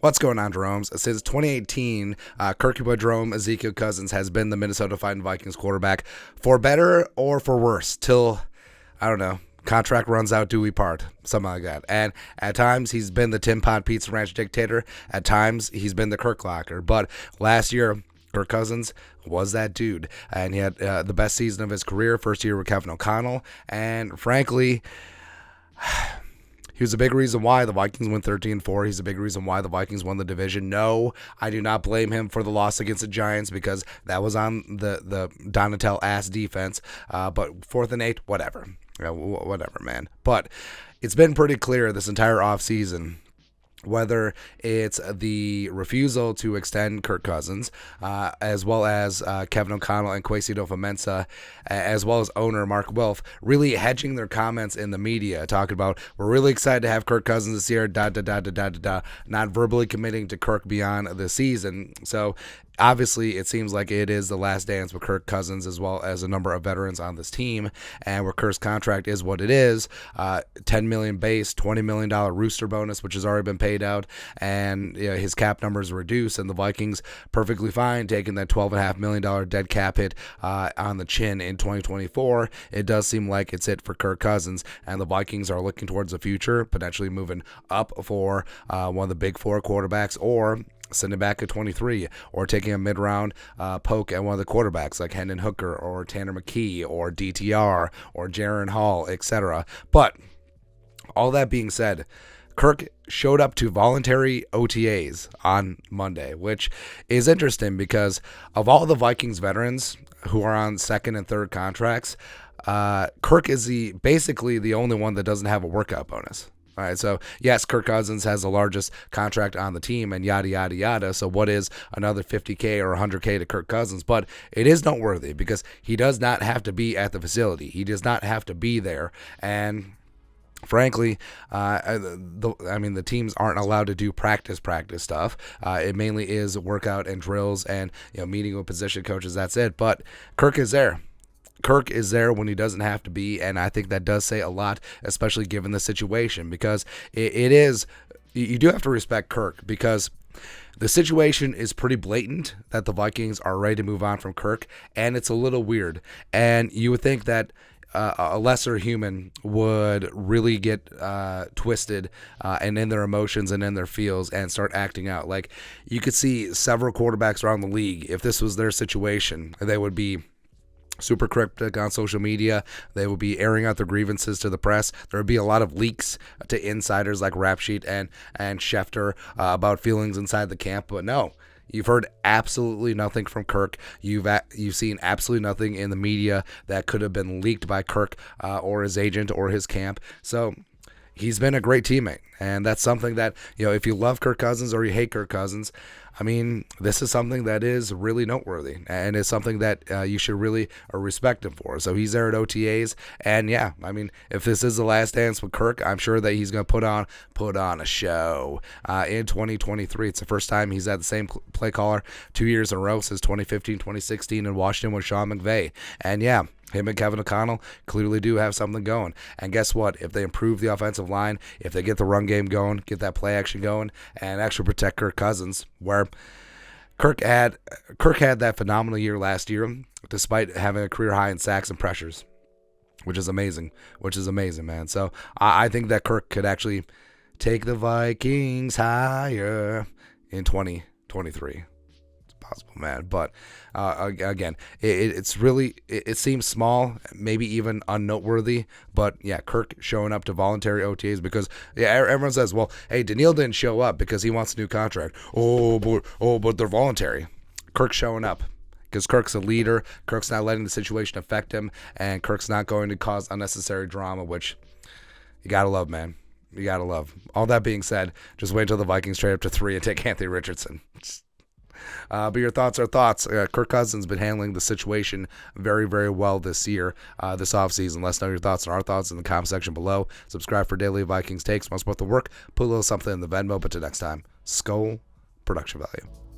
What's going on, Jeromes? Since 2018, Kirk Jerome Ezekiel Cousins has been the Minnesota Vikings quarterback for better or for worse till, I don't know, contract runs out, do we part, something like that. And at times, he's been the Tim Pot Pizza Ranch dictator. At times, he's been the Kirk locker. But last year, Kirk Cousins was that dude, and he had the best season of his career, first year with Kevin O'Connell, and frankly, he was a big reason why the Vikings went 13-4. He's a big reason why the Vikings won the division. No, I do not blame him for the loss against the Giants because that was on the Donatel-ass defense. But 4th and 8, whatever. Whatever, man. But it's been pretty clear this entire offseason, whether it's the refusal to extend Kirk Cousins, as well as Kevin O'Connell and Kwesi Adofo-Mensah, as well as owner Mark Wilf, really hedging their comments in the media, talking about, we're really excited to have Kirk Cousins this year, not verbally committing to Kirk beyond the season. So obviously, it seems like it is the last dance with Kirk Cousins as well as a number of veterans on this team, and where Kirk's contract is what it is, $10 million base, $20 million rooster bonus, which has already been paid out, and his cap numbers reduced, and the Vikings perfectly fine taking that $12.5 million dead cap hit on the chin in 2024. It does seem like it's it for Kirk Cousins, and the Vikings are looking towards the future, potentially moving up for one of the big four quarterbacks, or sending back at 23, or taking a mid-round poke at one of the quarterbacks like Hendon Hooker or Tanner McKee or DTR or Jaron Hall, etc. But all that being said, Kirk showed up to voluntary OTAs on Monday, which is interesting because of all the Vikings veterans who are on second and third contracts, Kirk is basically the only one that doesn't have a workout bonus. All right, so yes, Kirk Cousins has the largest contract on the team and yada, yada, yada. So what is another $50K or $100K to Kirk Cousins? But it is noteworthy because he does not have to be at the facility. He does not have to be there. And frankly, the teams aren't allowed to do practice stuff. It mainly is workout and drills and meeting with position coaches. That's it. But Kirk is there. Kirk is there when he doesn't have to be, and I think that does say a lot, especially given the situation, because it is, you do have to respect Kirk, because the situation is pretty blatant that the Vikings are ready to move on from Kirk, and it's a little weird, and you would think that a lesser human would really get twisted and in their emotions and in their feels and start acting out. Like, you could see several quarterbacks around the league, if this was their situation, they would be super cryptic on social media. They would be airing out their grievances to the press. There would be a lot of leaks to insiders like Rap Sheet and Schefter about feelings inside the camp. But no, you've heard absolutely nothing from Kirk. You've seen absolutely nothing in the media that could have been leaked by Kirk or his agent or his camp. So he's been a great teammate, and that's something that, if you love Kirk Cousins or you hate Kirk Cousins, this is something that is really noteworthy, and is something that you should really respect him for. So he's there at OTAs, and yeah, if this is the last dance with Kirk, I'm sure that he's going to put on a show in 2023. It's the first time he's had the same play caller 2 years in a row since 2015, 2016 in Washington with Sean McVay, and yeah, him and Kevin O'Connell clearly do have something going. And guess what? If they improve the offensive line, if they get the run game going, get that play action going, and actually protect Kirk Cousins, where Kirk had that phenomenal year last year, despite having a career high in sacks and pressures, which is amazing, man. So I think that Kirk could actually take the Vikings higher in 2023. Possible, man, but again, it seems small, maybe even unnoteworthy, but yeah, Kirk showing up to voluntary OTAs because everyone says, well, hey, Daniil didn't show up because he wants a new contract. But they're voluntary. Kirk's showing up because Kirk's a leader. Kirk's not letting the situation affect him, and Kirk's not going to cause unnecessary drama, which you gotta love, man. You gotta love. All that being said, just wait until the Vikings trade up to 3 and take Anthony Richardson. But your thoughts are thoughts. Kirk Cousins has been handling the situation very, very well this year, this offseason. Let us know your thoughts and our thoughts in the comment section below. Subscribe for daily Vikings takes. Want to support the work? Put a little something in the Venmo. But till next time, Skull Production Value.